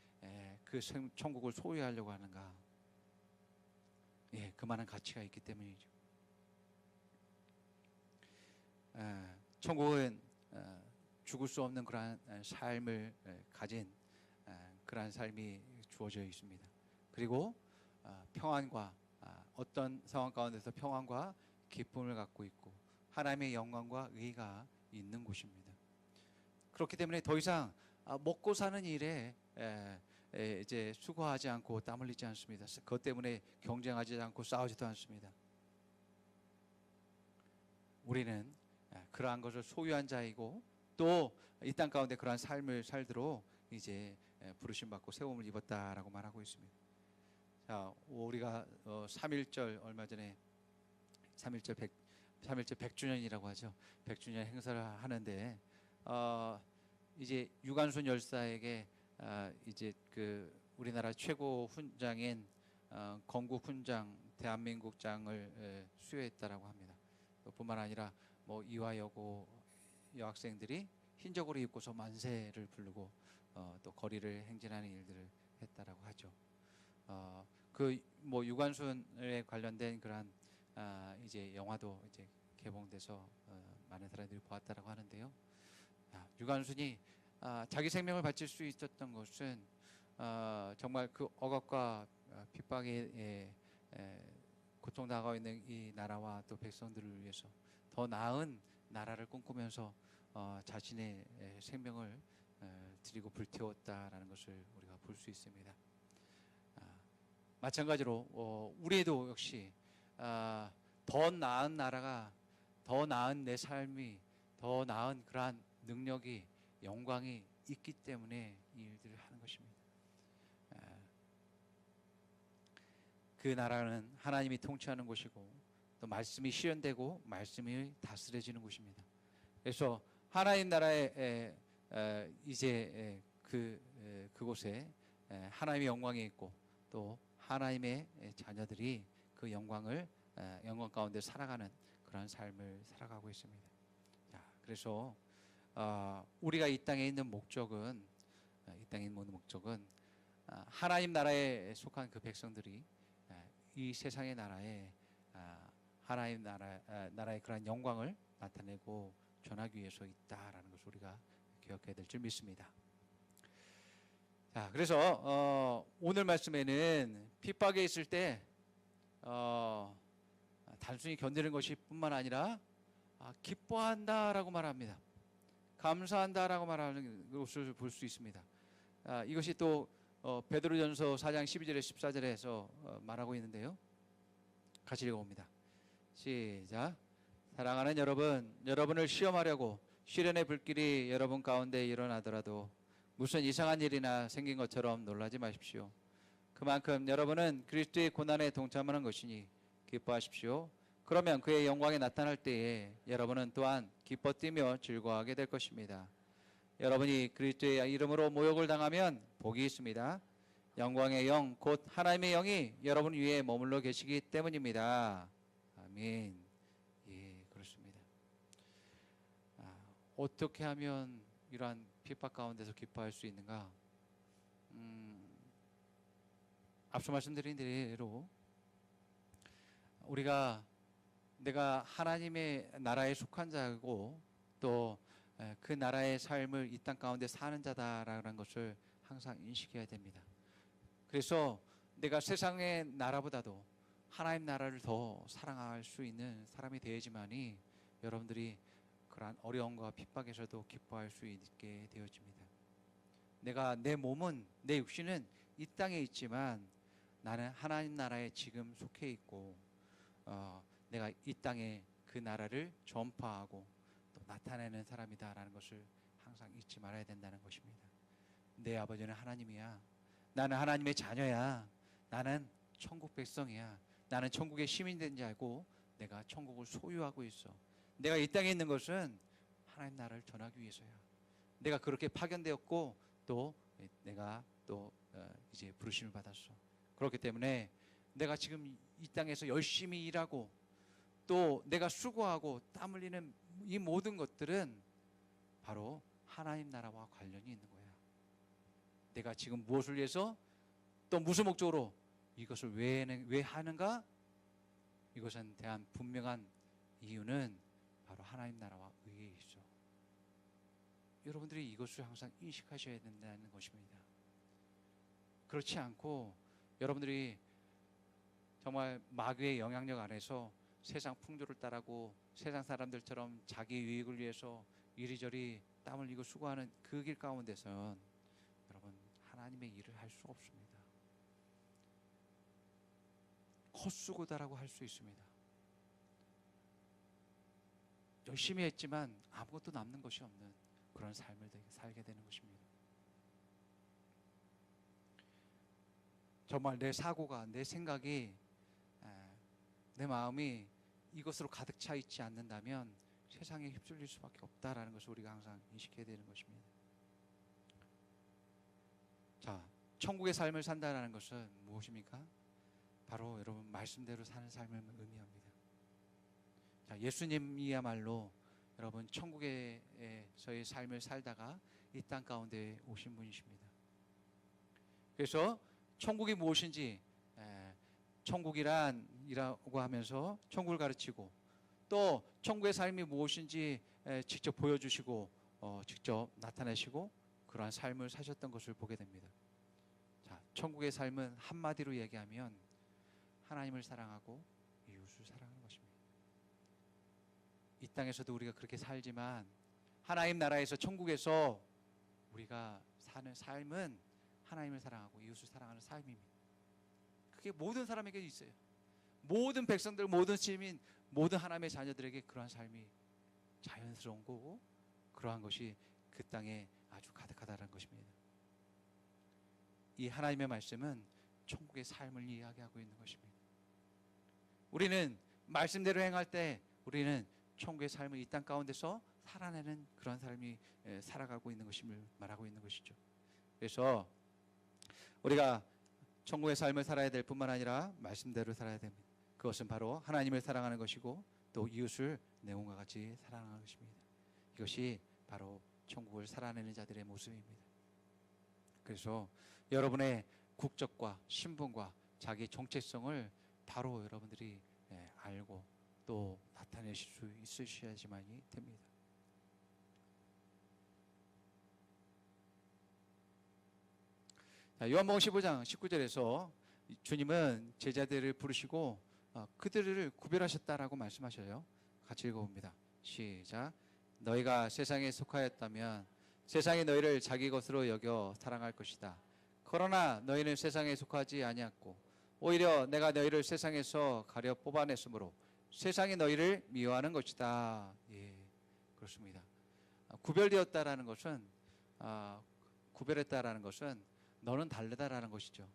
그 천국을 소유하려고 하는가? 예, 그만한 가치가 있기 때문이죠. 천국은 죽을 수 없는 그러한 삶을 가진 그러한 삶이 주어져 있습니다. 그리고 평안과 어떤 상황 가운데서 평안과 기쁨을 갖고 있고 하나님의 영광과 의가 있는 곳입니다. 그렇기 때문에 더 이상 먹고 사는 일에 이제 수고하지 않고 땀 흘리지 않습니다. 그것 때문에 경쟁하지 않고 싸우지도 않습니다. 우리는 그러한 것을 소유한 자이고 또 이 땅 가운데 그러한 삶을 살도록 이제 부르심 받고 세움을 입었다라고 말하고 있습니다. 자, 우리가 3.1절 얼마 전에 3.1절 100주년이라고 하죠. 100주년 행사를 하는데 이제 유관순 열사에게 이제 그 우리나라 최고 훈장인 건국 훈장, 대한민국장을 수여했다라고 합니다. 또 뿐만 아니라 뭐 이화여고 여학생들이 흰저고를 입고서 만세를 부르고 또 거리를 행진하는 일들을 했다라고 하죠. 그 뭐 유관순에 관련된 그러한 이제 영화도 이제 개봉돼서 많은 사람들이 보았다라고 하는데요. 유관순이 자기 생명을 바칠 수 있었던 것은 정말 그 억압과 핍박에 고통당하고 있는 이 나라와 또 백성들을 위해서 더 나은 나라를 꿈꾸면서 자신의 생명을 드리고 불태웠다라는 것을 우리가 볼 수 있습니다. 마찬가지로 우리도 역시 더 나은 나라가, 더 나은 내 삶이, 더 나은 그러한 능력이, 영광이 있기 때문에 이 일들을 하는 것입니다. 그 나라는 하나님이 통치하는 곳이고 또 말씀이 실현되고 말씀이 다스려지는 곳입니다. 그래서 하나님 나라에 이제 그곳에 하나님의 영광이 있고 또 하나님의 자녀들이 그 영광 가운데 살아가는 그런 삶을 살아가고 있습니다. 그래서 우리가 이 땅에 있는 목적은 하나님 나라에 속한 그 백성들이 이 세상의 나라에 하나님 나라의 그런 영광을 나타내고 전하기 위해서 있다라는 것을 우리가 기억해야 될 줄 믿습니다. 자, 그래서 오늘 말씀에는 핍박에 있을 때 단순히 견디는 것이 뿐만 아니라 기뻐한다라고 말합니다. 감사한다라고 말하는 것을 볼 수 있습니다. 이것이 또 베드로전서 4장 12절에 14절에서 말하고 있는데요. 같이 읽어봅니다. 시작. 사랑하는 여러분, 여러분을 시험하려고 시련의 불길이 여러분 가운데 일어나더라도 무슨 이상한 일이나 생긴 것처럼 놀라지 마십시오. 그만큼 여러분은 그리스도의 고난에 동참하는 것이니 기뻐하십시오. 그러면 그의 영광이 나타날 때에 여러분은 또한 기뻐 뛰며 즐거워하게 될 것입니다. 여러분이 그리스도의 이름으로 모욕을 당하면 복이 있습니다. 영광의 영, 곧 하나님의 영이 여러분 위에 머물러 계시기 때문입니다. 아멘. 예, 그렇습니다. 어떻게 하면 이러한 핍박 가운데서 기뻐할 수 있는가? 앞서 말씀드린 대로 내가 하나님의 나라에 속한 자고 또 그 나라의 삶을 이 땅 가운데 사는 자다라는 것을 항상 인식해야 됩니다. 그래서 내가 세상의 나라보다도 하나님 나라를 더 사랑할 수 있는 사람이 되어야지만이 여러분들이 그러한 어려움과 핍박에서도 기뻐할 수 있게 되어집니다. 내 몸은, 내 육신은 이 땅에 있지만 나는 하나님 나라에 지금 속해 있고 내가 이 땅에 그 나라를 전파하고 또 나타내는 사람이다라는 것을 항상 잊지 말아야 된다는 것입니다. 내 아버지는 하나님이야. 나는 하나님의 자녀야. 나는 천국 백성이야. 나는 천국의 시민이 된 줄 알고 내가 천국을 소유하고 있어. 내가 이 땅에 있는 것은 하나님 나라를 전하기 위해서야. 내가 그렇게 파견되었고 또 내가 또 이제 부르심을 받았어. 그렇기 때문에 내가 지금 이 땅에서 열심히 일하고 또 내가 수고하고 땀 흘리는 이 모든 것들은 바로 하나님 나라와 관련이 있는 거야. 내가 지금 무엇을 위해서 또 무슨 목적으로 이것을 왜 하는가? 이것은 대한 분명한 이유는 바로 하나님 나라와 의에 있어. 여러분들이 이것을 항상 인식하셔야 된다는 것입니다. 그렇지 않고 여러분들이 정말 마귀의 영향력 안에서 세상 풍조를 따르고 세상 사람들처럼 자기 유익을 위해서 이리저리 땀 흘리고 수고하는 그 길 가운데선 여러분 하나님의 일을 할 수 없습니다. 헛수고다라고 할 수 있습니다. 열심히 했지만 아무것도 남는 것이 없는 그런 삶을 살게 되는 것입니다. 정말 내 사고가, 내 생각이, 내 마음이 이것으로 가득 차 있지 않는다면 세상에 휩쓸릴 수밖에 없다라는 것을 우리가 항상 인식해야 되는 것입니다. 자, 천국의 삶을 산다라는 것은 무엇입니까? 바로 여러분 말씀대로 사는 삶을 의미합니다. 자, 예수님이야말로 여러분 천국에서의 삶을 살다가 이 땅 가운데 오신 분이십니다. 그래서 천국이 무엇인지 천국이란이라고 하면서 천국을 가르치고 또 천국의 삶이 무엇인지 직접 보여주시고 직접 나타내시고 그러한 삶을 사셨던 것을 보게 됩니다. 자, 천국의 삶은 한마디로 얘기하면 하나님을 사랑하고 이웃을 사랑하는 것입니다. 이 땅에서도 우리가 그렇게 살지만 하나님 나라에서 천국에서 우리가 사는 삶은 하나님을 사랑하고 이웃을 사랑하는 삶입니다. 그게 모든 사람에게 있어요. 모든 백성들, 모든 시민, 모든 하나님의 자녀들에게 그러한 삶이 자연스러운 거고 그러한 것이 그 땅에 아주 가득하다는 것입니다. 이 하나님의 말씀은 천국의 삶을 이야기하고 있는 것입니다. 우리는 말씀대로 행할 때 우리는 천국의 삶을 이 땅 가운데서 살아내는 그런 삶이 살아가고 있는 것임을 말하고 있는 것이죠. 그래서 우리가 천국의 삶을 살아야 될 뿐만 아니라 말씀대로 살아야 됩니다. 그것은 바로 하나님을 사랑하는 것이고 또 이웃을 내 몸과 같이 사랑하는 것입니다. 이것이 바로 천국을 살아내는 자들의 모습입니다. 그래서 여러분의 국적과 신분과 자기 정체성을 바로 여러분들이 알고 또 나타내실 수 있으셔야지만이 됩니다. 요한복음 15장 19절에서 주님은 제자들을 부르시고 그들을 구별하셨다라고 말씀하셔요. 같이 읽어봅니다. 시작. 너희가 세상에 속하였다면 세상이 너희를 자기 것으로 여겨 사랑할 것이다. 그러나 너희는 세상에 속하지 아니하고 오히려 내가 너희를 세상에서 가려 뽑아냈으므로 세상이 너희를 미워하는 것이다. 예, 그렇습니다. 구별되었다라는 것은 구별했다라는 것은 너는 다르다라는 것이죠.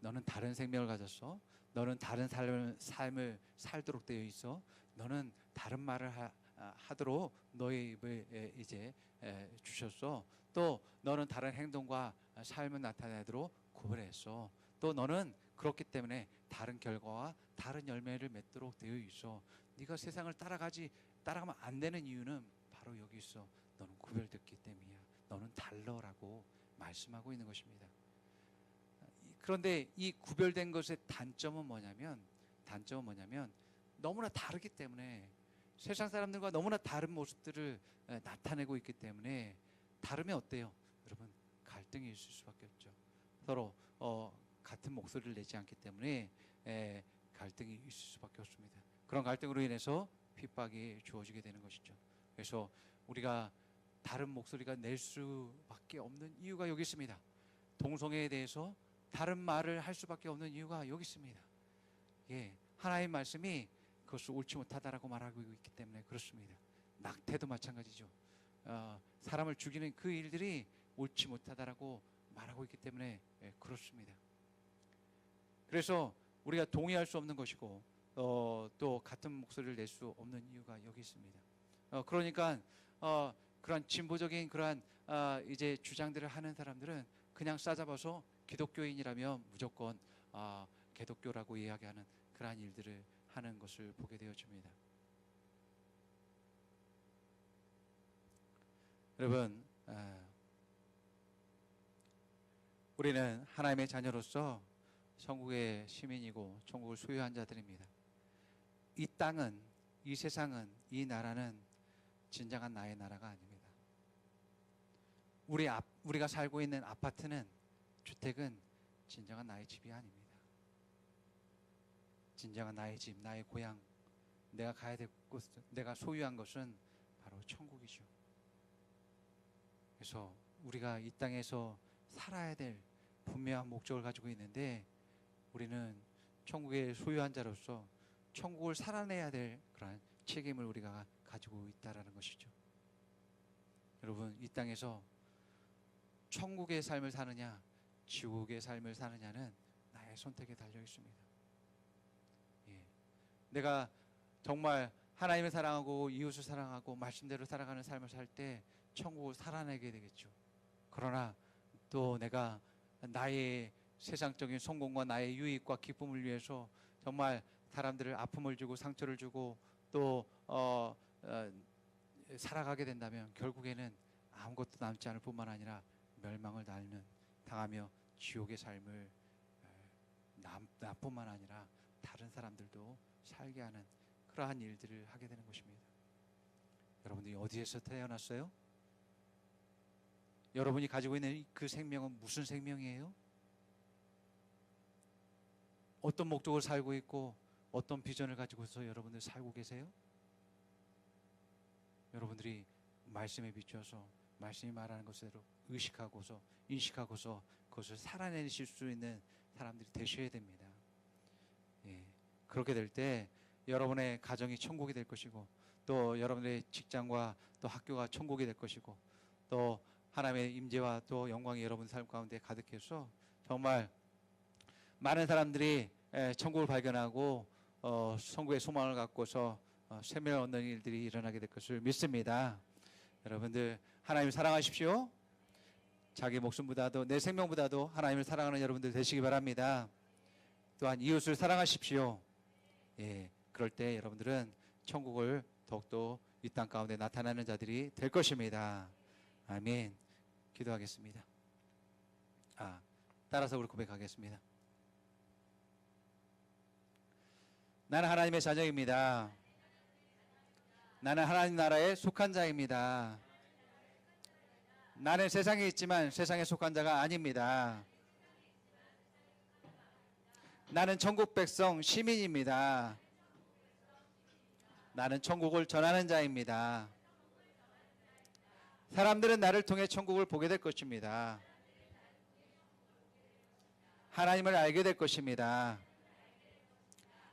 너는 다른 생명을 가졌어. 너는 다른 삶을 살도록 되어 있어. 너는 다른 말을 하도록 너의 입을 이제 주셨어. 또 너는 다른 행동과 삶을 나타내도록 구별했어. 또 너는 그렇기 때문에 다른 결과와 다른 열매를 맺도록 되어 있어. 네가 세상을 따라가면 안 되는 이유는 바로 여기 있어. 너는 구별됐기 때문이야. 너는 달라라고 말씀하고 있는 것입니다. 그런데 이 구별된 것의 단점은 뭐냐면 너무나 다르기 때문에 세상 사람들과 너무나 다른 모습들을 나타내고 있기 때문에 다르면 어때요? 여러분 갈등이 있을 수밖에 없죠. 서로 같은 목소리를 내지 않기 때문에 갈등이 있을 수밖에 없습니다. 그런 갈등으로 인해서 핍박이 주어지게 되는 것이죠. 그래서 우리가 다른 목소리가 낼 수밖에 없는 이유가 여기 있습니다. 동성애에 대해서 다른 말을 할 수밖에 없는 이유가 여기 있습니다. 예, 하나님의 말씀이 그것을 옳지 못하다라고 말하고 있기 때문에 그렇습니다. 낙태도 마찬가지죠. 사람을 죽이는 그 일들이 옳지 못하다라고 말하고 있기 때문에 그렇습니다. 그래서 우리가 동의할 수 없는 것이고 또 같은 목소리를 낼 수 없는 이유가 여기 있습니다. 그러니까 그런 진보적인 그러한 이제 주장들을 하는 사람들은 그냥 싸잡아서 기독교인이라면 무조건 기독교라고 이야기하는 그러한 일들을 하는 것을 보게 되어집니다. 여러분, 우리는 하나님의 자녀로서 천국의 시민이고 천국을 소유한 자들입니다. 이 땅은, 이 세상은, 이 나라는 진정한 나의 나라가 아닙니다. 우리가 살고 있는 아파트는, 주택은 진정한 나의 집이 아닙니다. 진정한 나의 집, 나의 고향, 내가 가야 될 곳, 내가 소유한 것은 바로 천국이죠. 그래서 우리가 이 땅에서 살아야 될 분명한 목적을 가지고 있는데 우리는 천국의 소유한 자로서 천국을 살아내야 될 그런 책임을 우리가 가지고 있다라는 것이죠. 여러분, 이 땅에서 천국의 삶을 사느냐 지옥의 삶을 사느냐는 나의 선택에 달려 있습니다. 예. 내가 정말 하나님을 사랑하고 이웃을 사랑하고 말씀대로 살아가는 삶을 살 때 천국을 살아내게 되겠죠. 그러나 또 내가 나의 세상적인 성공과 나의 유익과 기쁨을 위해서 정말 사람들을 아픔을 주고 상처를 주고 또 살아가게 된다면 결국에는 아무것도 남지 않을 뿐만 아니라 멸망을 당하며 지옥의 삶을 나뿐만 아니라 다른 사람들도 살게 하는 그러한 일들을 하게 되는 것입니다. 여러분들이 어디에서 태어났어요? 여러분이 가지고 있는 그 생명은 무슨 생명이에요? 어떤 목적을 살고 있고 어떤 비전을 가지고서 여러분들 살고 계세요? 여러분들이 말씀에 비추어서 말씀이 말하는 것대로 의식하고서 인식하고서 그것을 살아내실 수 있는 사람들이 되셔야 됩니다. 예, 그렇게 될 때 여러분의 가정이 천국이 될 것이고 또 여러분의 직장과 또 학교가 천국이 될 것이고 또 하나님의 임재와 또 영광이 여러분 삶 가운데 가득해서 정말 많은 사람들이 천국을 발견하고 천국의 소망을 갖고서 생명을 얻는 일들이 일어나게 될 것을 믿습니다. 여러분들 하나님을 사랑하십시오. 자기 목숨보다도 내 생명보다도 하나님을 사랑하는 여러분들 되시기 바랍니다. 또한 이웃을 사랑하십시오. 예, 그럴 때 여러분들은 천국을 더욱더 이 땅 가운데 나타나는 자들이 될 것입니다. 아멘. 기도하겠습니다. 따라서 우리 고백하겠습니다. 나는 하나님의 자녀입니다. 나는 하나님 나라에 속한 자입니다. 나는 세상에 있지만 세상에 속한 자가 아닙니다. 나는 천국 백성 시민입니다. 나는 천국을 전하는 자입니다. 사람들은 나를 통해 천국을 보게 될 것입니다. 하나님을 알게 될 것입니다.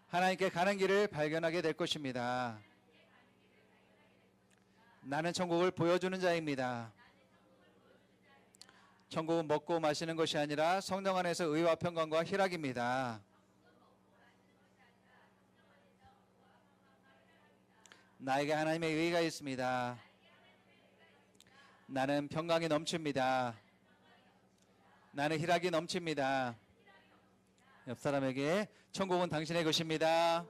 하나님께 가는 길을 발견하게 될 것입니다. 나는 천국을 보여주는 자입니다. 천국은 먹고 마시는 것이 아니라 성령 안에서 의와 평강과 희락입니다. 나에게 하나님의 의가 있습니다. 나는 평강이 넘칩니다. 나는 희락이 넘칩니다. 옆 사람에게 천국은 당신의 것입니다.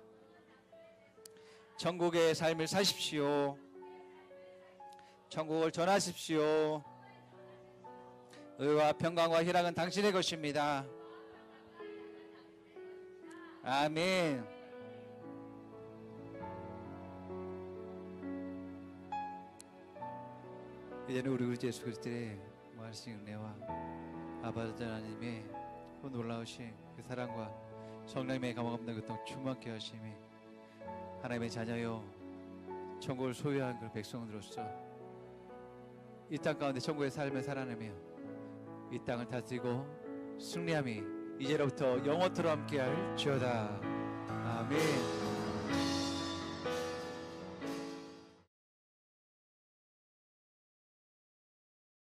천국의 삶을 사십시오. 천국을 전하십시오. 의와 평강과 희락은 당신의 것입니다. 아멘. 이제는 우리 구주 예수 그리스도의 무한하신 은혜와 아버지 하나님의 그 놀라우신 그 사랑과 성령님의 감화감동 교통 충만케 하심이 하나님의 자녀요 천국을 소유한 그 백성으로서 이 땅 가운데 천국의 삶을 살아내며 이 땅을 다스리고 승리함이 이제로부터 영원토록 함께할 지어다. 아멘.